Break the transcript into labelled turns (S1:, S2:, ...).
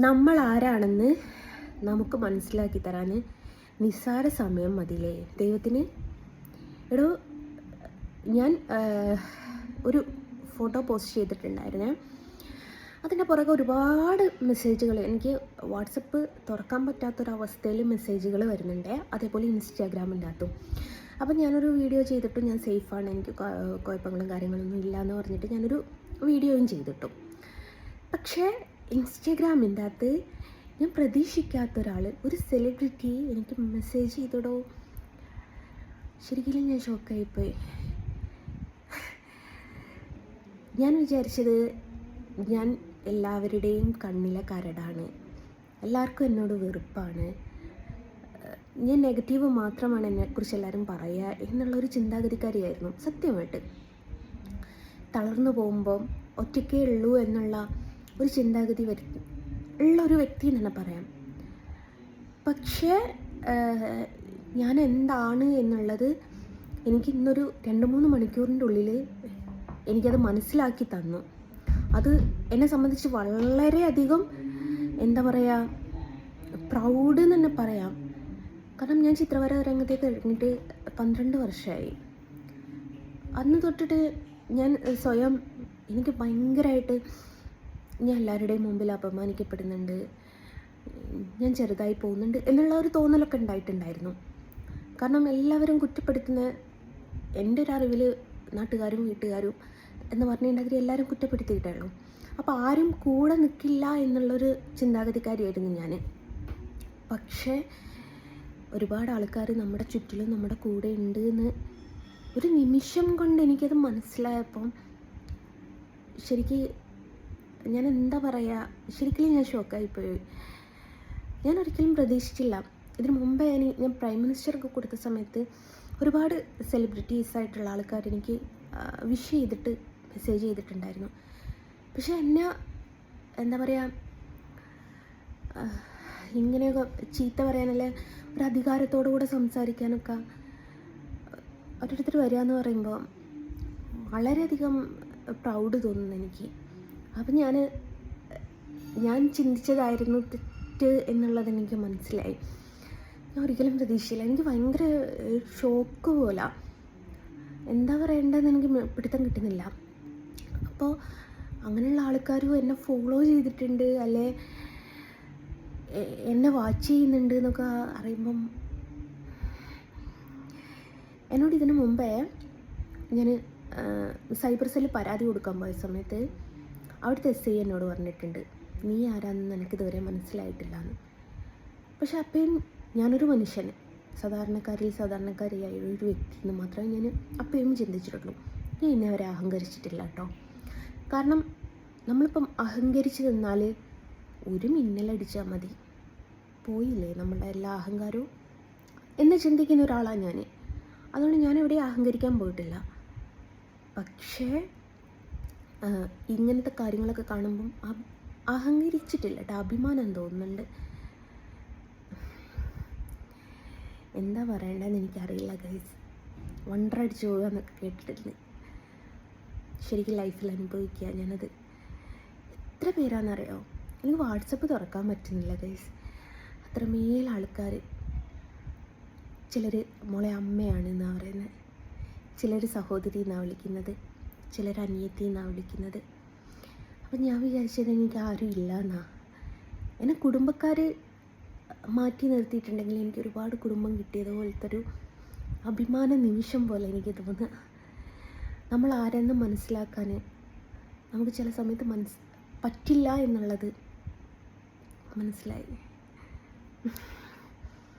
S1: നമ്മൾ ആരാണെന്ന് നമുക്ക് മനസ്സിലാക്കി തരാൻ നിസ്സാര സമയം മതിയില്ലേ ദൈവത്തിന്. എടോ, ഞാൻ ഒരു ഫോട്ടോ പോസ്റ്റ് ചെയ്തിട്ടുണ്ടായിരുന്നേ. അതിൻ്റെ പുറകെ ഒരുപാട് മെസ്സേജുകൾ, എനിക്ക് വാട്സപ്പ് തുറക്കാൻ പറ്റാത്തൊരവസ്ഥയിൽ മെസ്സേജുകൾ വരുന്നുണ്ട്. അതേപോലെ ഇൻസ്റ്റാഗ്രാമിൻ്റെ അകത്തും. അപ്പം ഞാനൊരു വീഡിയോ ചെയ്തിട്ടു, ഞാൻ സേഫാണ്, എനിക്ക് കുഴപ്പങ്ങളും കാര്യങ്ങളൊന്നും ഇല്ല എന്ന് പറഞ്ഞിട്ട് ഞാനൊരു വീഡിയോയും ചെയ്തിട്ടു. പക്ഷേ ഇൻസ്റ്റാഗ്രാമിൻ്റെ അകത്ത് ഞാൻ പ്രതീക്ഷിക്കാത്തൊരാൾ, ഒരു സെലിബ്രിറ്റി എനിക്ക് മെസ്സേജ് ചെയ്തിടോ. ശരിക്കും ഞാൻ ഷോക്കായിപ്പോയി. ഞാൻ വിചാരിച്ചത് ഞാൻ എല്ലാവരുടെയും കണ്ണിലെ കരടാണ്, എല്ലാവർക്കും എന്നോട് വെറുപ്പാണ്, ഞാൻ നെഗറ്റീവ് മാത്രമാണ് എന്നെക്കുറിച്ച് എല്ലാവരും പറയുക എന്നുള്ളൊരു ചിന്താഗതിക്കാരിയായിരുന്നു സത്യമായിട്ട്. തളർന്നു പോകുമ്പോൾ ഒറ്റയ്ക്കേ ഉള്ളൂ എന്നുള്ള ഒരു ചിന്താഗതി ഉള്ളൊരു വ്യക്തി എന്ന് തന്നെ പറയാം. പക്ഷേ ഞാൻ എന്താണ് എന്നുള്ളത് എനിക്ക് ഇന്നൊരു 2-3 മണിക്കൂറിൻ്റെ ഉള്ളിൽ എനിക്കത് മനസ്സിലാക്കി തന്നു. അത് എന്നെ സംബന്ധിച്ച് വളരെയധികം എന്താ പറയുക, പ്രൗഡ് എന്ന് തന്നെ പറയാം. കാരണം ഞാൻ ചിത്രവര രംഗത്തേക്ക് കഴിഞ്ഞിട്ട് 12 വർഷമായി. അന്ന് തൊട്ടിട്ട് ഞാൻ സ്വയം, എനിക്ക് ഭയങ്കരമായിട്ട് ഞാൻ എല്ലാവരുടെയും മുമ്പിൽ അപമാനിക്കപ്പെടുന്നുണ്ട്, ഞാൻ ചെറുതായി പോകുന്നുണ്ട് എന്നുള്ള ഒരു തോന്നലൊക്കെ ഉണ്ടായിട്ടുണ്ടായിരുന്നു. കാരണം എല്ലാവരും കുറ്റപ്പെടുത്തുന്ന, എൻ്റെ ഒരു അറിവിൽ നാട്ടുകാരും വീട്ടുകാരും എന്ന് പറഞ്ഞിട്ടുണ്ടെങ്കിൽ എല്ലാവരും കുറ്റപ്പെടുത്തിയിട്ടായിരുന്നു. അപ്പോൾ ആരും കൂടെ നിൽക്കില്ല എന്നുള്ളൊരു ചിന്താഗതിക്കാരിയായിരുന്നു ഞാൻ. പക്ഷേ ഒരുപാട് ആൾക്കാർ നമ്മുടെ ചുറ്റിലും നമ്മുടെ കൂടെ ഉണ്ട് എന്ന് ഒരു നിമിഷം കൊണ്ട് എനിക്കത് മനസ്സിലായപ്പം ശരിക്ക് ഞാൻ എന്താ പറയുക, ശരിക്കും ഞാൻ ഷോക്കായിപ്പോയി. ഞാൻ ഒരിക്കലും പ്രതീക്ഷിച്ചില്ല. ഇതിന് മുമ്പേ ഞാൻ പ്രൈം മിനിസ്റ്റർക്ക് കൊടുത്ത സമയത്ത് ഒരുപാട് സെലിബ്രിറ്റീസായിട്ടുള്ള ആൾക്കാർ എനിക്ക് വിഷ് ചെയ്തിട്ട് മെസ്സേജ് ചെയ്തിട്ടുണ്ടായിരുന്നു. പക്ഷെ എന്നെ എന്താ പറയുക, ഇങ്ങനെയൊക്കെ ചീത്ത പറയാനല്ലേ, ഒരു അധികാരത്തോടു കൂടെ സംസാരിക്കാനൊക്കെ ഓരോരുത്തർ വരിക എന്ന് പറയുമ്പോൾ വളരെയധികം പ്രൗഡ് തോന്നുന്നു എനിക്ക്. അപ്പം ഞാൻ ചിന്തിച്ചതായിരുന്നു തെറ്റ് എന്നുള്ളത് എനിക്ക് മനസ്സിലായി. ഞാൻ ഒരിക്കലും പ്രതീക്ഷയില്ല. എനിക്ക് ഭയങ്കര ഷോക്ക് പോലെ, എന്താ പറയേണ്ടതെന്ന് എനിക്ക് പിടുത്തം കിട്ടുന്നില്ല. അപ്പോൾ അങ്ങനെയുള്ള ആൾക്കാരും എന്നെ ഫോളോ ചെയ്തിട്ടുണ്ട്, അല്ലെ എന്നെ വാച്ച് ചെയ്യുന്നുണ്ട് എന്നൊക്കെ അറിയുമ്പം, എന്നോട് ഇതിന് മുമ്പേ ഞാൻ സൈബർ സെല്ലിൽ പരാതി കൊടുക്കാൻ പോയ സമയത്ത് അവിടുത്തെ SI എന്നോട് പറഞ്ഞിട്ടുണ്ട്, നീ ആരാണെന്ന് എനിക്ക് ഇതുവരെ മനസ്സിലായിട്ടില്ല എന്ന്. പക്ഷെ അപ്പം ഞാനൊരു മനുഷ്യന്, സാധാരണക്കാരിയായ ഒരു വ്യക്തി എന്ന് മാത്രമേ ഞാൻ അപ്പോഴും ചിന്തിച്ചിട്ടുള്ളൂ. ഞാൻ എന്നെ വരെ അഹങ്കരിച്ചിട്ടില്ല കേട്ടോ. കാരണം നമ്മളിപ്പം അഹങ്കരിച്ച് നിന്നാൽ ഒരു മിന്നലടിച്ചാൽ മതി, പോയില്ലേ നമ്മളുടെ എല്ലാ അഹങ്കാരവും എന്ന് ചിന്തിക്കുന്ന ഒരാളാണ് ഞാൻ. അതുകൊണ്ട് ഞാൻ എവിടെയും അഹങ്കരിക്കാൻ പോയിട്ടില്ല. പക്ഷേ ഇങ്ങനത്തെ കാര്യങ്ങളൊക്കെ കാണുമ്പം അഹങ്കരിച്ചിട്ടില്ല കേട്ടോ, അഭിമാനം തോന്നുന്നുണ്ട്. എന്താ പറയേണ്ടതെന്ന് എനിക്കറിയില്ല ഗൈസ്. വണ്ടറടിച്ച് പോകുക എന്നൊക്കെ കേട്ടിട്ടുണ്ട്. ശരിക്കും ലൈഫിൽ അനുഭവിക്കുക ഞാനത്. എത്ര പേരാണെന്നറിയോ, എനിക്ക് വാട്സപ്പ് തുറക്കാൻ പറ്റുന്നില്ല ഗൈസ്. അത്രമേൽ ആൾക്കാർ. ചിലർ മോളെ അമ്മയാണെന്നാണ് പറയുന്നത്, ചിലർ സഹോദരി എന്നാണ് വിളിക്കുന്നത്, ചിലർ അനിയത്തി എന്നാണ് വിളിക്കുന്നത്. അപ്പം ഞാൻ വിചാരിച്ചത് എനിക്ക് ആരും ഇല്ല എന്നാ. എന്നെ കുടുംബക്കാർ മാറ്റി നിർത്തിയിട്ടുണ്ടെങ്കിൽ എനിക്ക് ഒരുപാട് കുടുംബം കിട്ടിയതുപോലത്തെ ഒരു അഭിമാന നിമിഷം പോലെ എനിക്ക് തോന്നുക. നമ്മൾ ആരെന്നും മനസ്സിലാക്കാൻ നമുക്ക് ചില സമയത്ത് പറ്റില്ല എന്നുള്ളത് മനസ്സിലായി.